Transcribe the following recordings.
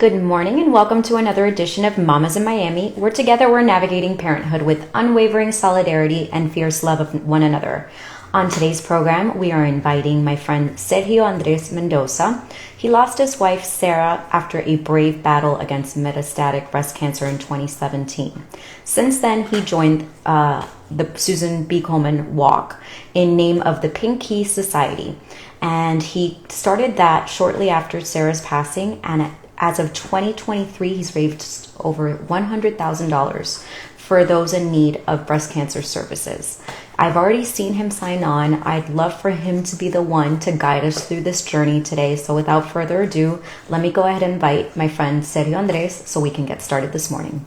Good morning and welcome to another edition of Mamas in Miami, where together we're navigating parenthood with unwavering solidarity and fierce love of one another. On today's program, we are inviting my friend Sergio Andres Mendoza. He lost his wife Sarah after a brave battle against metastatic breast cancer in 2017. Since then, he joined the Susan B. Komen Walk in name of the Pink Key Society. And he started that shortly after Sarah's passing, and as of 2023, he's raised over $100,000 for those in need of breast cancer services. I've already seen him sign on. I'd love for him to be the one to guide us through this journey today. So without further ado, let me go ahead and invite my friend Sergio Andres so we can get started this morning.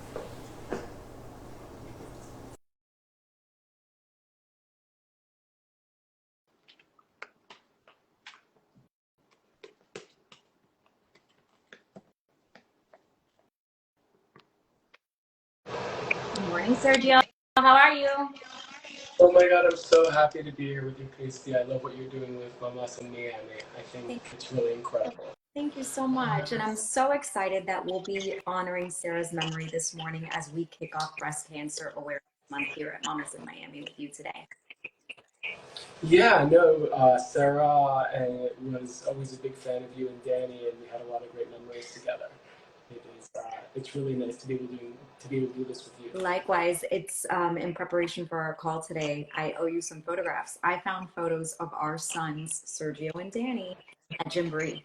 Good morning, Sergio. How are you? Oh my God, I'm so happy to be here with you, Casey. I love what you're doing with Mamas in Miami. I think it's really incredible. Thank you so much. And I'm so excited that we'll be honoring Sarah's memory this morning as we kick off Breast Cancer Awareness Month here at Mamas in Miami with you today. Yeah, no, Sarah was always a big fan of you and Danny, and we had a lot of great memories together. It's really nice to be able to do this with you. Likewise, it's in preparation for our call today. I owe you some photographs. I found photos of our sons, Sergio and Danny, at Gymboree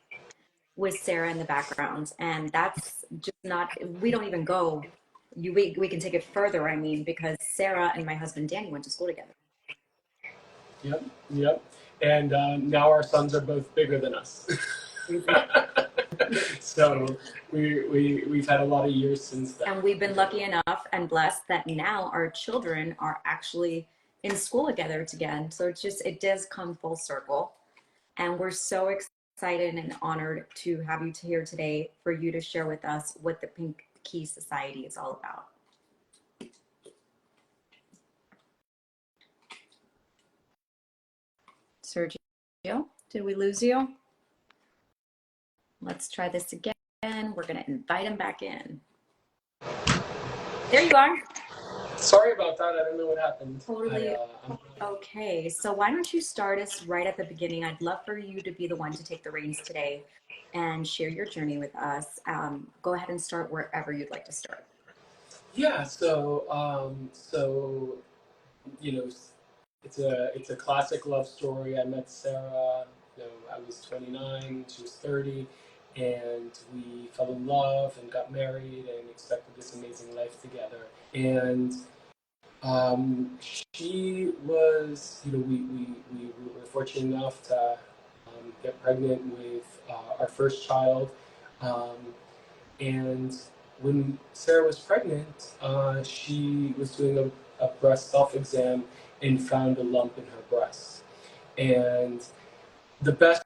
with Sarah in the background. And that's just not, we don't even go, we can take it further, I mean, because Sarah and my husband Danny went to school together. Yep, yep. And now our sons are both bigger than us. So we've had a lot of years since then. And we've been lucky enough and blessed that now our children are actually in school together again. So it does come full circle. And we're so excited and honored to have you here today for you to share with us what the Pink Key Society is all about. Sergio, did we lose you? Let's try this again. We're going to invite him back in. There you are. Sorry about that. I don't know what happened. Totally okay. So why don't you start us right at the beginning? I'd love for you to be the one to take the reins today and share your journey with us. Go ahead and start wherever you'd like to start. Yeah. So you know, it's a classic love story. I met Sarah. I was 29, she was 30, and we fell in love and got married and expected this amazing life together. And she was, we were fortunate enough to get pregnant with our first child. Um, and when Sarah was pregnant, she was doing a breast self exam and found a lump in her breast. And the best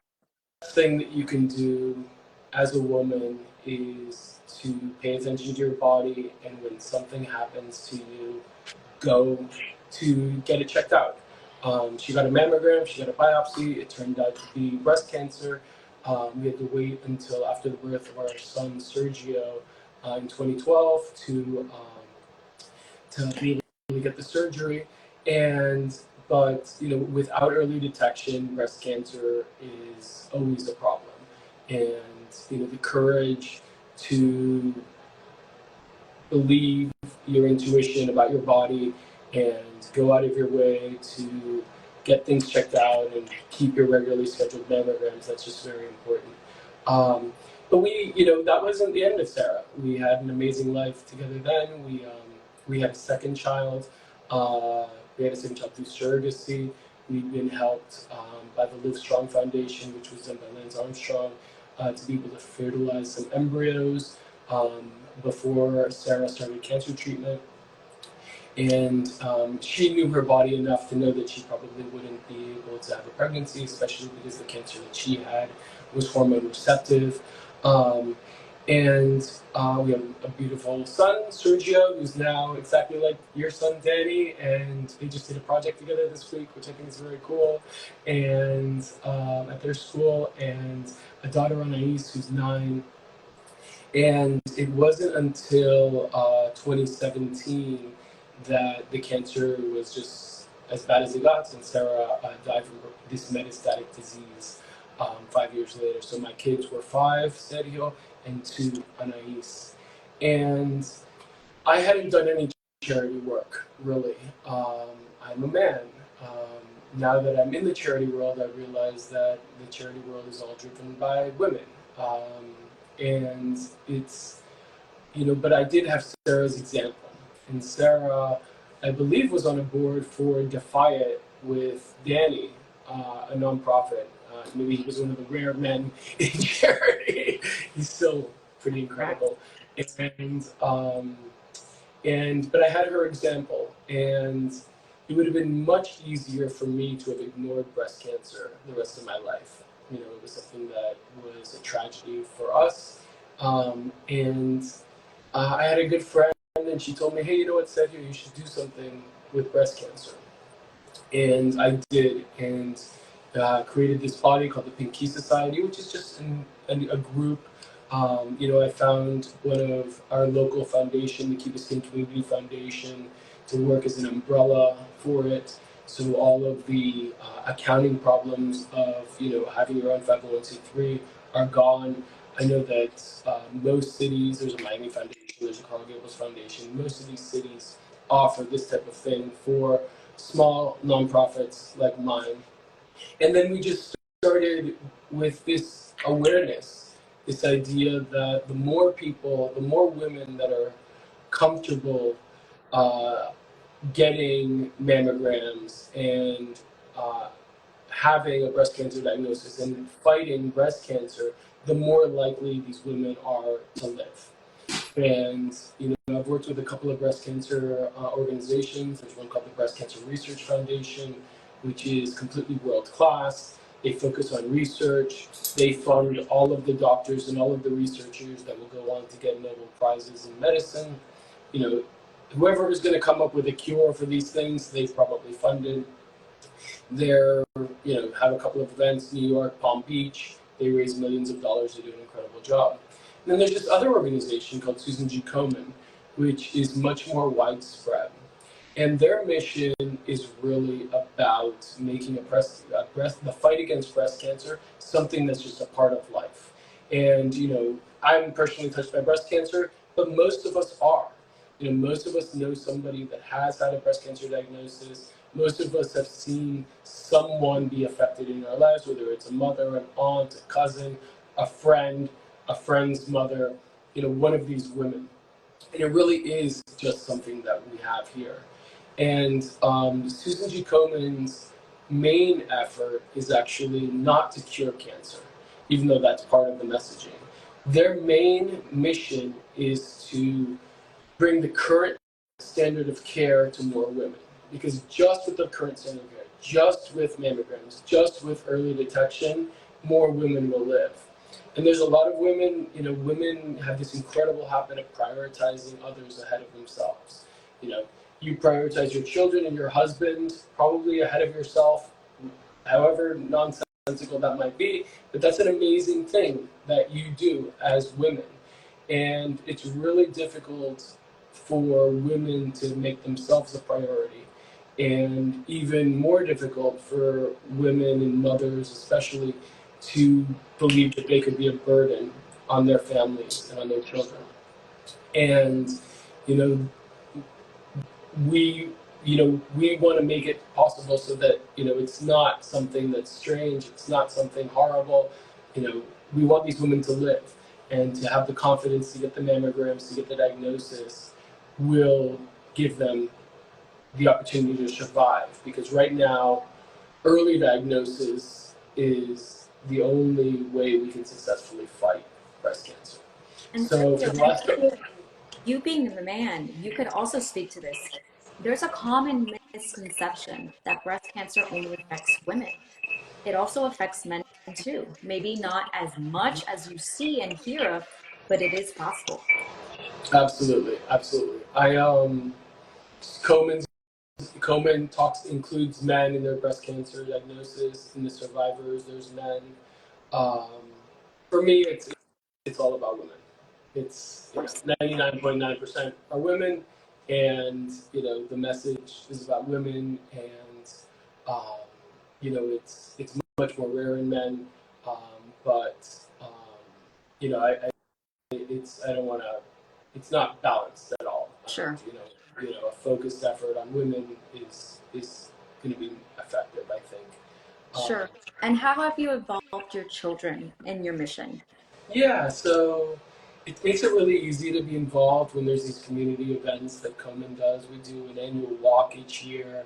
thing that you can do as a woman is to pay attention to your body, and when something happens to you, go to get it checked out. She got a mammogram, she got a biopsy. It turned out to be breast cancer. We had to wait until after the birth of our son Sergio in 2012 to be able to get the surgery. And but without early detection, breast cancer is always a problem. And the courage to believe your intuition about your body and go out of your way to get things checked out and keep your regularly scheduled mammograms. That's just very important. But that wasn't the end of Sarah. We had an amazing life together then. We had a second child. We had a second child through surrogacy. We've been helped by the Live Strong Foundation, which was done by Lance Armstrong, to be able to fertilize some embryos before Sarah started cancer treatment. And she knew her body enough to know that she probably wouldn't be able to have a pregnancy, especially because the cancer that she had was hormone receptive. And we have a beautiful son, Sergio, who's now exactly like your son, Danny. And they just did a project together this week, which I think is very cool. And at their school, and a daughter, Anais, who's 9. And it wasn't until 2017 that the cancer was just as bad as it got, and Sarah died from this metastatic disease 5 years later. So my kids were five, Sergio, and two, Anais. And I hadn't done any charity work, really. I'm a man. Now that I'm in the charity world, I realize that the charity world is all driven by women. And it's, but I did have Sarah's example. And Sarah, I believe, was on a board for Defy It with Danny, a nonprofit. Maybe he was one of the rare men in charity. He's still pretty incredible. And but I had her example, and it would have been much easier for me to have ignored breast cancer the rest of my life. It was something that was a tragedy for us, and I had a good friend, and she told me, "Hey, you know what, Sergio, you should do something with breast cancer." And I did, and created this body called the Pinky Society, which is just a group. I found one of our local foundation, the Keep a Skin Community Foundation, to work as an umbrella for it. So all of the accounting problems of having your own 501c3 are gone. I know that most cities, there's a Miami Foundation, there's a Coral Gables Foundation. Most of these cities offer this type of thing for small nonprofits like mine. And then we just started with this awareness, this idea that the more people, the more women that are comfortable uh, getting mammograms and having a breast cancer diagnosis and fighting breast cancer, the more likely these women are to live. And I've worked with a couple of breast cancer organizations. There's one called the Breast Cancer Research Foundation, which is completely world class. They focus on research. They fund all of the doctors and all of the researchers that will go on to get Nobel Prizes in medicine. Whoever is going to come up with a cure for these things, they've probably funded. They're, have a couple of events, New York, Palm Beach. They raise millions of dollars. They do an incredible job. And then there's this other organization called Susan G. Komen, which is much more widespread. And their mission is really about making the fight against breast cancer something that's just a part of life. And, I'm personally touched by breast cancer, but most of us are. Most of us know somebody that has had a breast cancer diagnosis. Most of us have seen someone be affected in our lives, whether it's a mother, an aunt, a cousin, a friend, a friend's mother, one of these women. And it really is just something that we have here. And Susan G. Komen's main effort is actually not to cure cancer, even though that's part of the messaging. Their main mission is to bring the current standard of care to more women. Because just with the current standard of care, just with mammograms, just with early detection, more women will live. And there's a lot of women, women have this incredible habit of prioritizing others ahead of themselves. You prioritize your children and your husband probably ahead of yourself, however nonsensical that might be, but that's an amazing thing that you do as women. And it's really difficult for women to make themselves a priority, and even more difficult for women and mothers especially to believe that they could be a burden on their families and on their children. And we we want to make it possible so that it's not something that's strange, it's not something horrible. We want these women to live, and to have the confidence to get the mammograms, to get the diagnosis, will give them the opportunity to survive. Because right now, early diagnosis is the only way we can successfully fight breast cancer. And So for Sergio, the last you being the man, you could also speak to this. There's a common misconception that breast cancer only affects women. It also affects men too. Maybe not as much as you see and hear of, but it is possible. Absolutely, absolutely. Komen talks includes men in their breast cancer diagnosis. In the survivors, there's men. Um, for me, it's all about women. It's 99.9% are women, and the message is about women, and um, it's much more rare in men, but um, I it's I don't want to. It's not balanced at all. Sure. A focused effort on women is going to be effective, I think. Sure. And how have you involved your children in your mission? Yeah, so it makes it really easy to be involved when there's these community events that Komen does. We do an annual walk each year,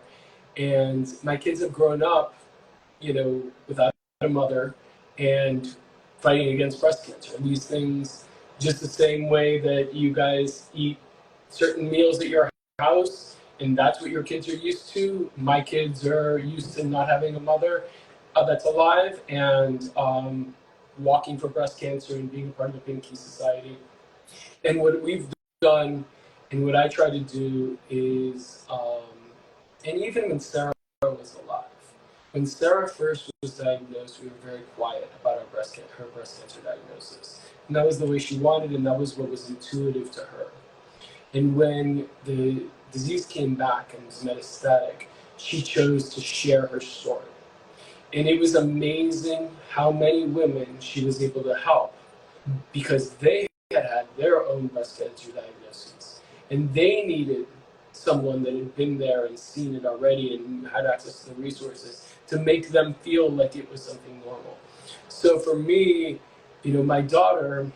and my kids have grown up, without a mother and fighting against breast cancer. And these things, just the same way that you guys eat certain meals at your house, and that's what your kids are used to. My kids are used to not having a mother that's alive, and walking for breast cancer and being a part of the Pink Key Society. And what we've done, and what I try to do is, and even when Sarah was alive, when Sarah first was diagnosed, we were very quiet about her breast cancer diagnosis, and that was the way she wanted, and that was what was intuitive to her. And when the disease came back and was metastatic, she chose to share her story. And it was amazing how many women she was able to help, because they had their own breast cancer diagnoses, and they needed someone that had been there and seen it already and had access to the resources to make them feel like it was something normal. So for me, my daughter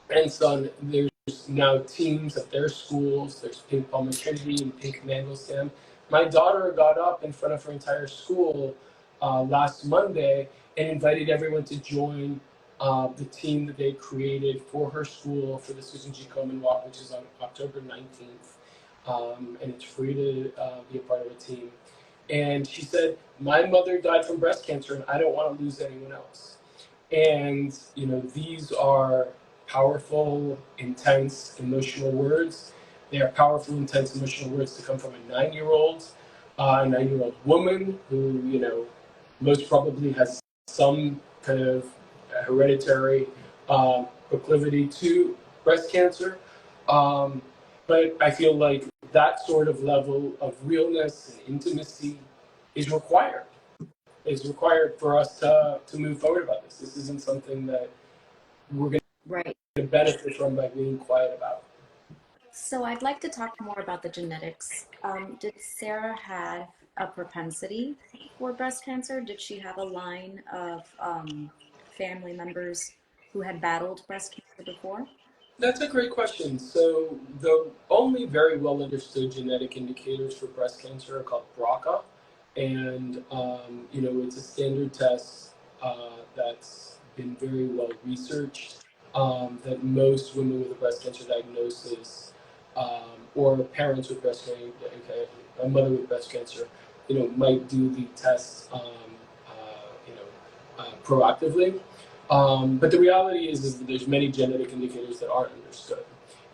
and son, there's now teams at their schools. There's Pink Palm and Trinity and Pink Mandelstam. My daughter got up in front of her entire school last Monday and invited everyone to join the team that they created for her school for the Susan G. Komen Walk, which is on October 19th. And it's free to be a part of a team. And she said, my mother died from breast cancer, and I don't want to lose anyone else. And, these are powerful, intense, emotional words. They are powerful, intense, emotional words to come from a 9-year-old, a 9-year-old woman who, most probably has some kind of hereditary proclivity to breast cancer. But I feel like that sort of level of realness and intimacy is required. Is required for us to move forward about this. This isn't something that we're going Right. to benefit from by being quiet about. So I'd like to talk more about the genetics. Did Sarah have a propensity for breast cancer? Did she have a line of family members who had battled breast cancer before? That's a great question. So the only very well understood genetic indicators for breast cancer are called BRCA, and it's a standard test that's been very well researched. That most women with a breast cancer diagnosis, or parents with breast cancer, okay, a mother with breast cancer, might do the test, proactively. But the reality is that there's many genetic indicators that aren't understood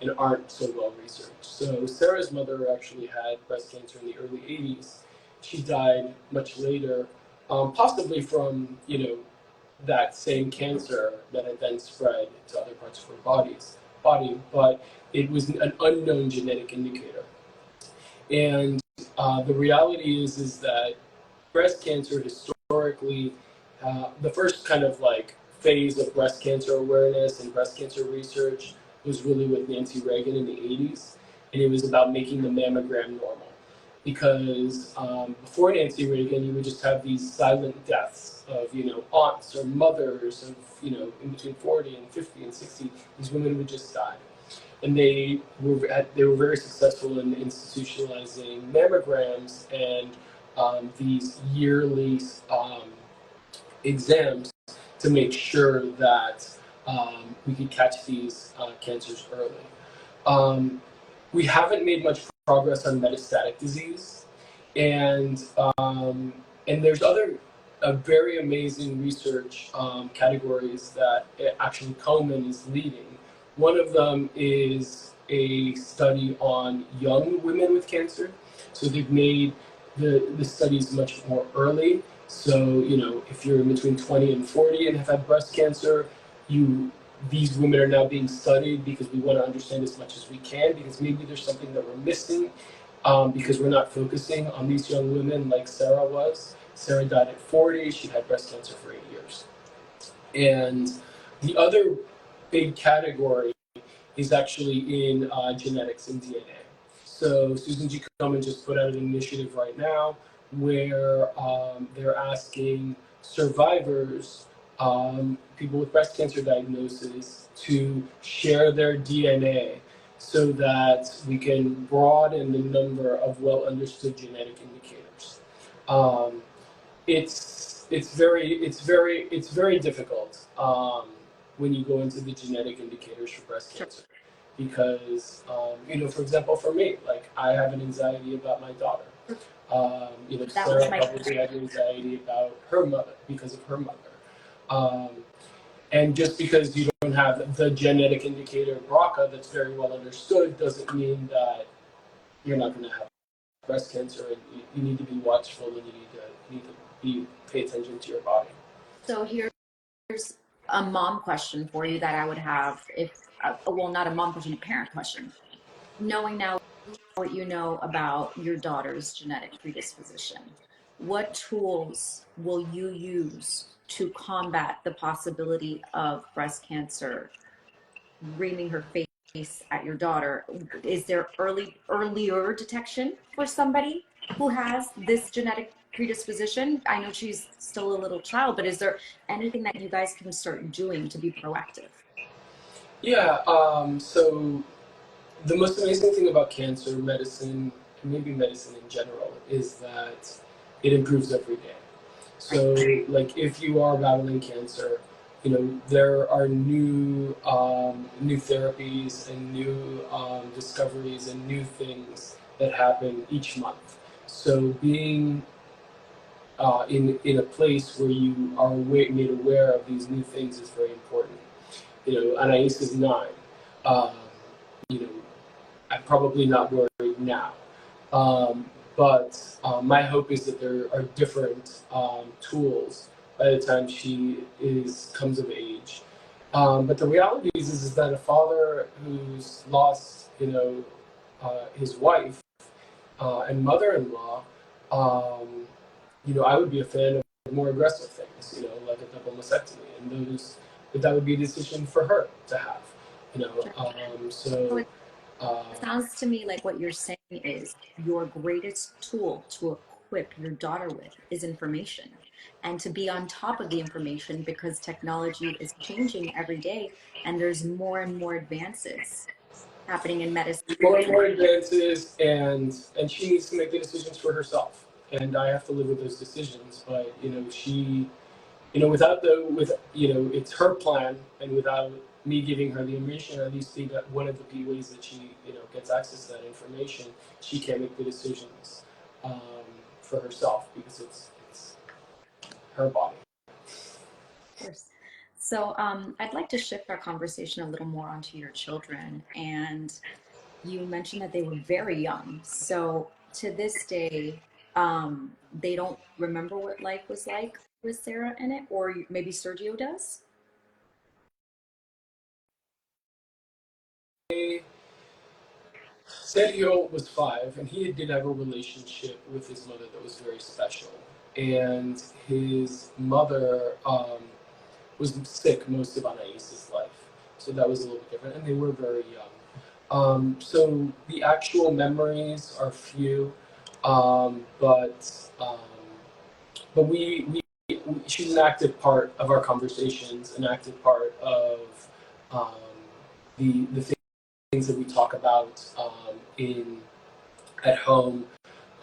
and aren't so well researched. So Sarah's mother actually had breast cancer in the early 80s. She died much later, possibly from that same cancer that had then spread to other parts of her body, but it was an unknown genetic indicator. And the reality is that breast cancer historically, the first kind of like phase of breast cancer awareness and breast cancer research was really with Nancy Reagan in the 80s, and it was about making the mammogram normal. Because before Nancy Reagan, you would just have these silent deaths of aunts or mothers of in between 40 and 50 and 60. These women would just die, and they were very successful in institutionalizing mammograms and these yearly exams to make sure that we could catch these cancers early. Um, we haven't made much progress on metastatic disease, and there's other very amazing research categories that actually Komen is leading. One of them is a study on young women with cancer. So they've made the studies much more early. So if you're in between 20 and 40 and have had breast cancer, you these women are now being studied because we want to understand as much as we can, because maybe there's something that we're missing, because we're not focusing on these young women like Sarah was. Sarah died at 40. She had breast cancer for 8 years. And the other big category is actually in genetics and DNA. So Susan G. Komen just put out an initiative right now where they're asking survivors, people with breast cancer diagnosis, to share their DNA so that we can broaden the number of well understood genetic indicators. Um, it's very difficult when you go into the genetic indicators for breast cancer, because for example, for me, like, I have an anxiety about my daughter. Sarah probably had anxiety about her mother because of her mother. And just because you don't have the genetic indicator BRCA that's very well understood doesn't mean that you're not going to have breast cancer, and you need to be watchful, and you need to pay attention to your body. So here's a mom question for you that I would have if, well, not a mom question, a parent question. Knowing now what you know about your daughter's genetic predisposition, what tools will you use to combat the possibility of breast cancer reaming her face at your daughter? Is there earlier detection for somebody who has this genetic predisposition? I know she's still a little child, but is there anything that you guys can start doing to be proactive? Yeah, so the most amazing thing about cancer medicine, and maybe medicine in general, is that it improves every day. So, like, if you are battling cancer, there are new therapies and new discoveries and new things that happen each month. So, being in a place where you are made aware of these new things is very important. Anais is 9. Um, you know, I'm probably not worried now. But my hope is that there are different tools by the time she comes of age. But the reality is that a father who's lost, his wife and mother-in-law, I would be a fan of more aggressive things, like a double mastectomy, but that would be a decision for her to have, so. It sounds to me like what you're saying is your greatest tool to equip your daughter with is information, and to be on top of the information, because technology is changing every day and there's more and more advances happening in medicine. More and more advances, and she needs to make the decisions for herself, and I have to live with those decisions. But she, it's her plan, and without me giving her the information, or at least that one of the ways that she gets access to that information, she can make the decisions for herself, because it's her body. Of course. So I'd like to shift our conversation a little more onto your children. And you mentioned that they were very young. So to this day, they don't remember what life was like with Sarah in it, or maybe Sergio does? Sergio was 5, and he did have a relationship with his mother that was very special. And his mother was sick most of Anais's life, so that was a little bit different. And they were very young, so the actual memories are few, but she's an active part of our conversations, an active part of um, the things that we talk about in at home.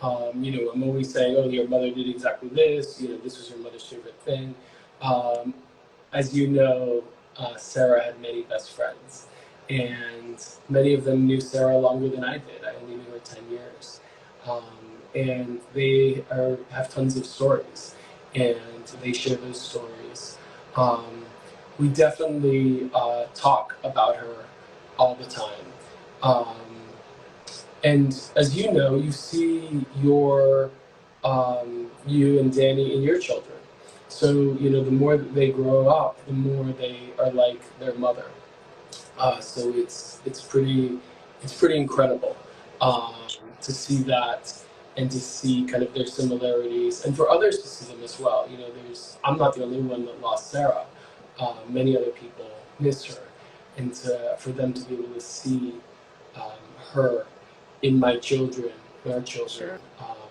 I'm always saying, "Oh, your mother did exactly this. This was your mother's favorite thing." Um, as you know, Sarah had many best friends, and many of them knew Sarah longer than I did. I only knew her 10 years, and they have tons of stories, and they share those stories. We definitely talk about her all the time. Um, and as you know, you see you and Danny and your children. So, the more that they grow up, the more they are like their mother. So it's pretty incredible um, to see that and to see kind of their similarities, and for others to see them as well. I'm not the only one that lost Sarah. Many other people miss her, and for them to be able to see her in my children, in our children, Sure,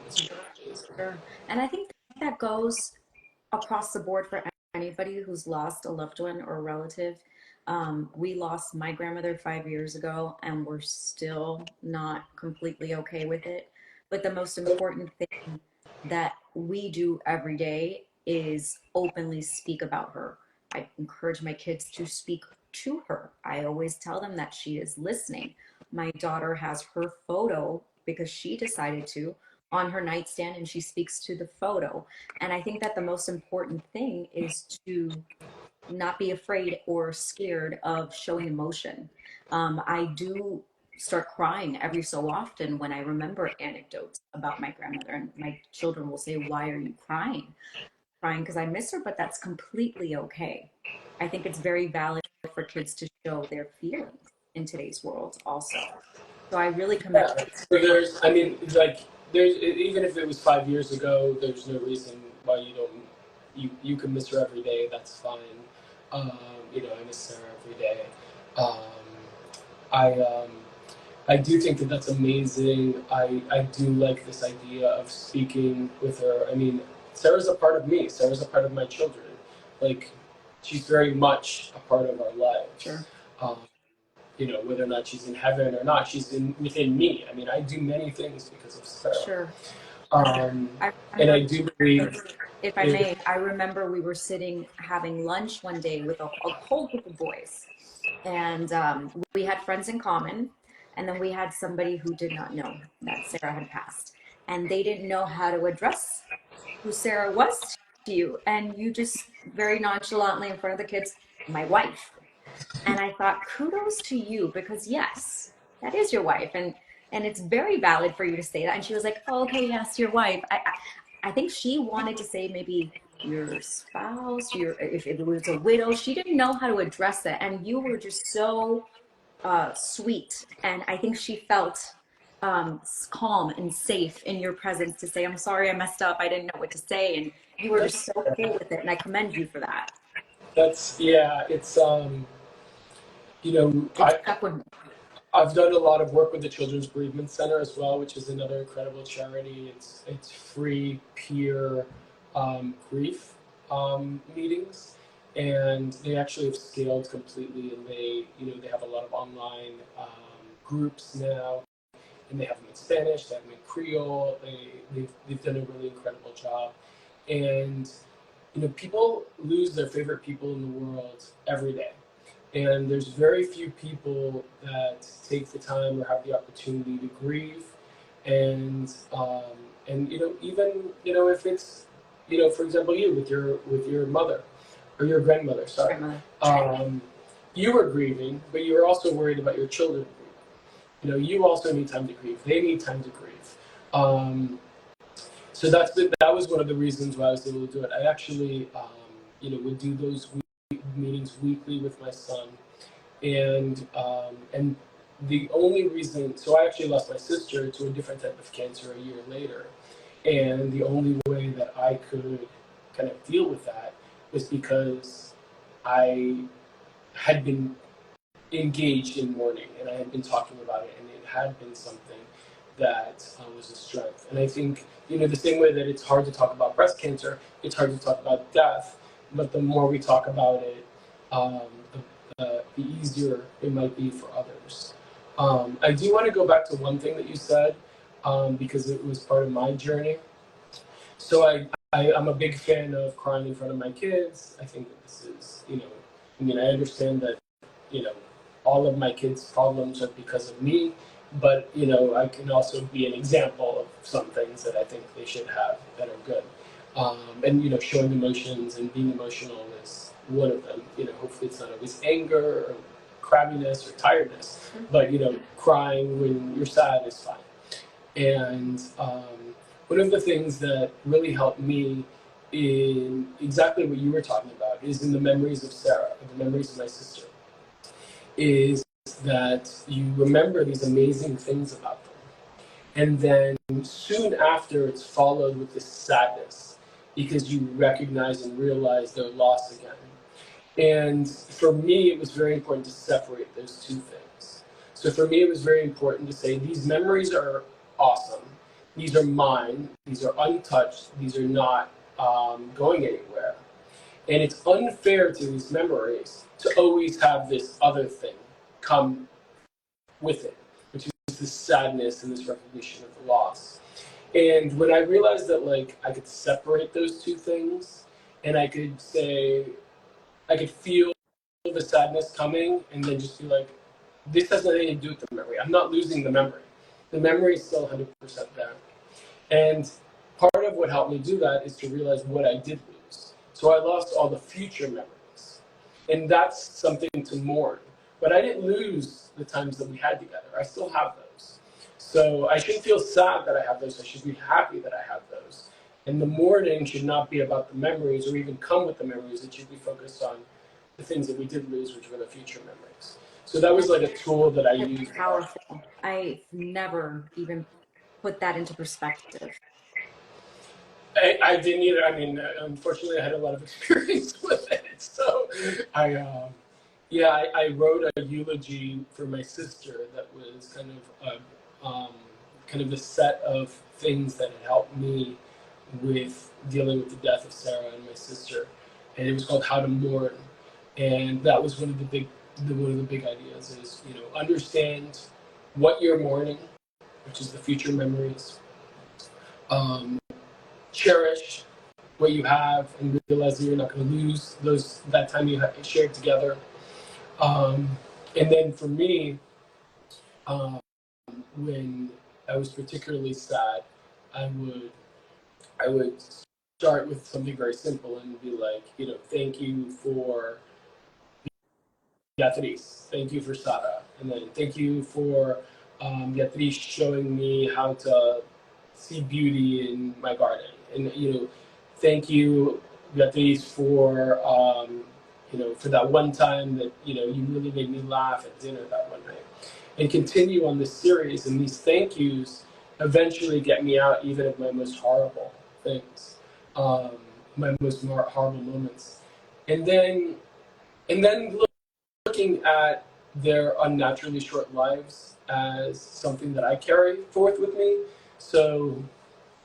is amazing. sure. And I think that goes across the board for anybody who's lost a loved one or a relative. We lost my grandmother 5 years ago, and we're still not completely okay with it. But the most important thing that we do every day is openly speak about her. I encourage my kids to speak to her. I always tell them that she is listening. My daughter has her photo because she decided to on her nightstand, and she speaks to the photo. And I think that the most important thing is to not be afraid or scared of showing emotion. I do start crying every so often when I remember anecdotes about my grandmother, and my children will say, "Why are you crying?" Crying because I miss her, but that's completely okay. I think it's very valid for kids to show their feelings in today's world also. So I really commend Yeah. So I mean, like, even if it was 5 years ago, there's no reason why you don't, you can miss her every day. That's fine. I miss Sarah every day. Um, I, um, I do think that that's amazing. I do like this idea of speaking with her. I mean, Sarah's a part of me. Sarah's a part of my children. Like, she's very much a part of our lives. sure, Um, whether or not she's in heaven or not, she's within me. I mean, I do many things because of Sarah. sure. Um, I and I remember, do believe if I if, may, I remember we were sitting having lunch one day with a whole group of boys, and we had friends in common, and then we had somebody who did not know that Sarah had passed, and they didn't know how to address who Sarah was to you, and you just very nonchalantly in front of the kids, my wife. And I thought, kudos to you, because yes, that is your wife, and it's very valid for you to say that. And she was like, oh, okay, yes, your wife. I think she wanted to say maybe your spouse, your if it was a widow. She didn't know how to address that, and you were just so sweet. And I think she felt calm and safe in your presence to say, I'm sorry, I messed up. I didn't know what to say, and you were just that's, so cool with it, and I commend you for that. yeah, it's you know, It I stuck with me. I've done a lot of work with the Children's Bereavement Center as well, which is another incredible charity. It's free peer grief meetings, and they actually have scaled completely. And they have a lot of online groups now, and they have them in Spanish, they have them in Creole. They've done a really incredible job, and people lose their favorite people in the world every day. And there's very few people that take the time or have the opportunity to grieve. And even if it's for example, you with your mother or your grandmother, sorry, Grandmother. um, you were grieving, but you were also worried about your children grieving. You also need time to grieve. They need time to grieve. So that was one of the reasons why I was able to do it. I actually would do those meetings weekly with my son, and the only reason, so I actually lost my sister to a different type of cancer a year later, and the only way that I could kind of deal with that was because I had been engaged in mourning, and I had been talking about it, and it had been something that was a strength. And I think the same way that it's hard to talk about breast cancer, it's hard to talk about death, but the more we talk about it, um, the easier it might be for others. I do want to go back to one thing that you said, because it was part of my journey. So I'm a big fan of crying in front of my kids. I think that this is, I mean, I understand that, you know, all of my kids' problems are because of me, but, I can also be an example of some things that I think they should have that are good. And, showing emotions and being emotional is one of them. Hopefully it's not always anger or crabbiness or tiredness, but, crying when you're sad is fine. And one of the things that really helped me in exactly what you were talking about, is in the memories of Sarah, the memories of my sister, is that you remember these amazing things about them. And then soon after, it's followed with this sadness because you recognize and realize their loss again. And for me, it was very important to separate those two things. So for me, it was very important to say these memories are awesome. These are mine. These are untouched. These are not going anywhere. And it's unfair to these memories to always have this other thing come with it, which is this sadness and this recognition of the loss. And when I realized that like I could separate those two things and I could say, I could feel the sadness coming and then just be like, this has nothing to do with the memory. I'm not losing the memory. The memory is still 100% there. And part of what helped me do that is to realize what I did lose. So I lost all the future memories. And that's something to mourn. But I didn't lose the times that we had together. I still have those. So I shouldn't feel sad that I have those. I should be happy that I have those. And the mourning should not be about the memories or even come with the memories. It should be focused on the things that we did lose, which were the future memories. So that was like a tool that I used. Powerful. I've never even put that into perspective. I didn't either. I mean, unfortunately, I had a lot of experience with it. So I wrote a eulogy for my sister that was kind of a set of things that had helped me with dealing with the death of Sarah and my sister, and it was called How to Mourn, and that was one of the big ideas is understand what you're mourning, which is the future memories. Cherish what you have and realize that you're not going to lose that time you shared together. And then for me, um, when I was particularly sad, I would start with something very simple and be like, thank you for Beatriz, thank you for Sara, and then thank you for Beatriz showing me how to see beauty in my garden, and thank you, Beatriz, for that one time that you really made me laugh at dinner that one night, and continue on this series. And these thank yous eventually get me out even of my most horrible things, my most horrible moments, and then looking at their unnaturally short lives as something that I carry forth with me. So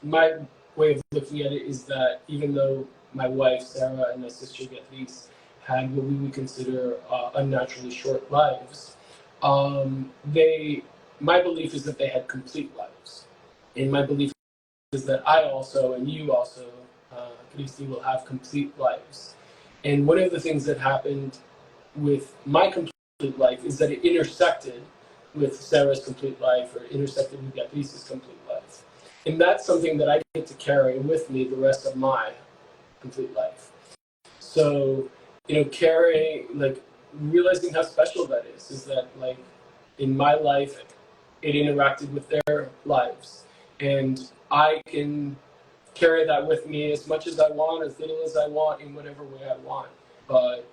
my way of looking at it is that even though my wife Sarah and my sister Beatriz had what we would consider unnaturally short lives, my belief is that they had complete lives, and my belief is that I also and you also, Christy, will have complete lives. And one of the things that happened with my complete life is that it intersected with Sarah's complete life, or intersected with Beatriz's complete life. And that's something that I get to carry with me the rest of my complete life. So, realizing how special that is that like in my life, it interacted with their lives. And I can carry that with me as much as I want, as little as I want, in whatever way I want. But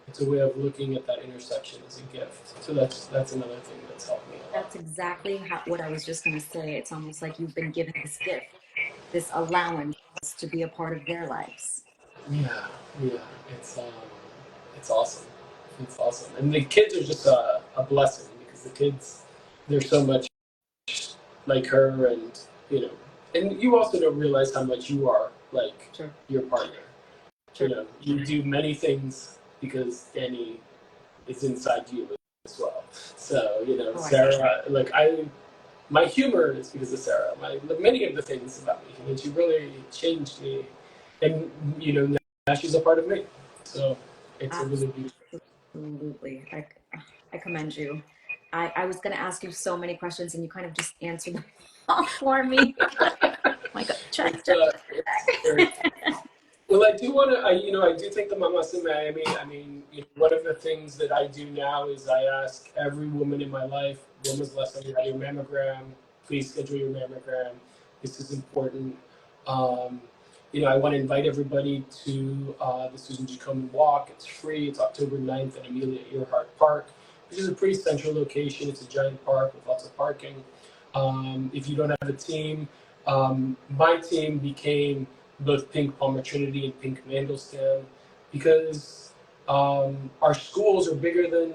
it's a way of looking at that intersection as a gift. So that's another thing that's helped me a lot. That's exactly what I was just going to say. It's almost like you've been given this gift, this allowance to be a part of their lives. Yeah, yeah, it's awesome. It's awesome, and the kids are just a blessing because the kids, they're so much like her, and and you also don't realize how much you are like Sure. your partner. Sure. You do many things because Danny is inside you as well. So Sarah, my humor is because of Sarah. Many of the things about me, and she really changed me, and now she's a part of me. So it's a really beautiful. Absolutely. I commend you. I was going to ask you so many questions and you kind of just answered them all for me. My God, check. It's very. Well, I do want to. I do think the Mamas in Miami. I mean, one of the things that I do now is I ask every woman in my life, when was the last time you had your mammogram? Please schedule your mammogram. This is important. Um, I want to invite everybody to the Susan G. Komen Walk. It's free. It's October 9th at Amelia Earhart Park, which is a pretty central location. It's a giant park with lots of parking. If you don't have a team, my team became both Pink Palmer Trinity and Pink Mandelstam because our schools are bigger than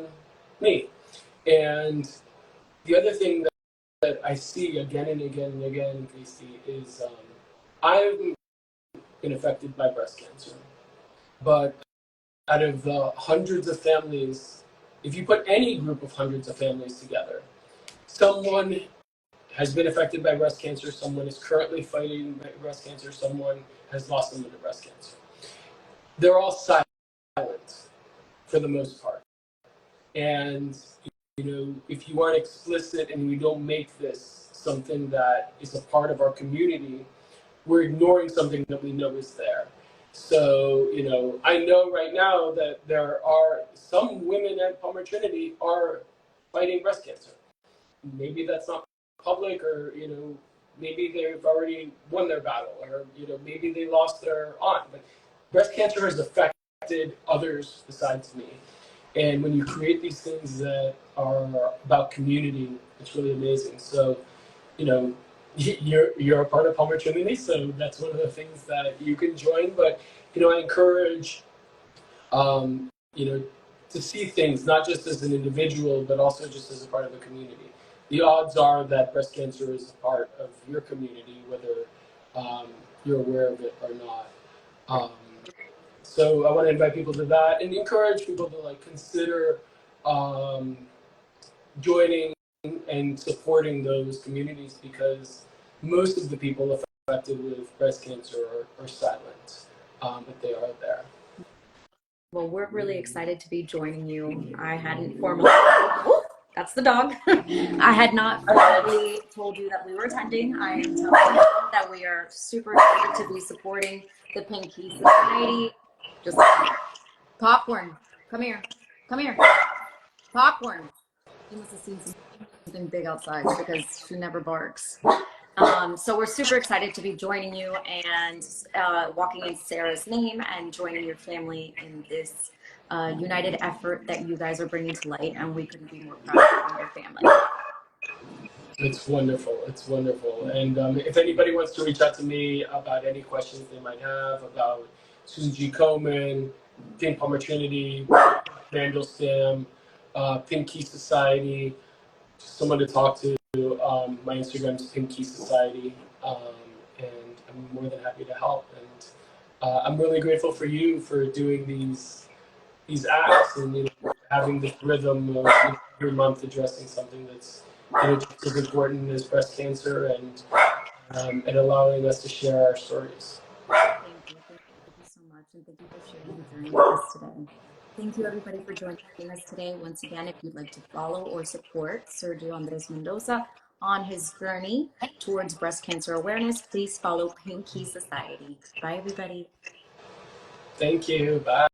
me. And the other thing that I see again and again and again, Casey, is I've been affected by breast cancer. But out of the hundreds of families, if you put any group of hundreds of families together, someone has been affected by breast cancer, someone is currently fighting breast cancer, someone has lost someone to breast cancer. They're all silent for the most part. And if you aren't explicit and we don't make this something that is a part of our community, we're ignoring something that we know is there. So, I know right now that there are some women at Palmer Trinity are fighting breast cancer. Maybe that's not public, or maybe they've already won their battle, or maybe they lost their aunt. But breast cancer has affected others besides me. And when you create these things that are about community, it's really amazing. So, you know, you're a part of Palmer Trinity, so that's one of the things that you can join. But I encourage um, you know to see things not just as an individual, but also just as a part of a community. The odds are that breast cancer is a part of your community, whether you're aware of it or not. Um, so I want to invite people to that and encourage people to consider um, joining and supporting those communities, because most of the people affected with breast cancer are silent, but they are there. Well, we're really excited to be joining you. I hadn't formally, that's the dog. I had not formally told you that we were attending. I am telling you that we are super excited to be supporting the Pinky Society. Just popcorn. Come here. Come here. Popcorn. You must have seen something big outside because she never barks. So we're super excited to be joining you and walking in Sarah's name and joining your family in this united effort that you guys are bringing to light. And we couldn't be more proud of your family. It's wonderful. It's wonderful. And if anybody wants to reach out to me about any questions they might have about Susan G. Komen, Pink Palmer Trinity, Mandelstam, Pink Key Society, someone to talk to, my Instagram is Pink Key Society, and I'm more than happy to help. And I'm really grateful for you for doing these acts and having this rhythm of every month addressing something that's just as important as breast cancer, and allowing us to share our stories. Thank you so much, and thank you for sharing your journey with us today. Thank you, everybody, for joining us today. Once again, if you'd like to follow or support Sergio Andres Mendoza on his journey towards breast cancer awareness, please follow Pinky Society. Bye, everybody. Thank you. Bye.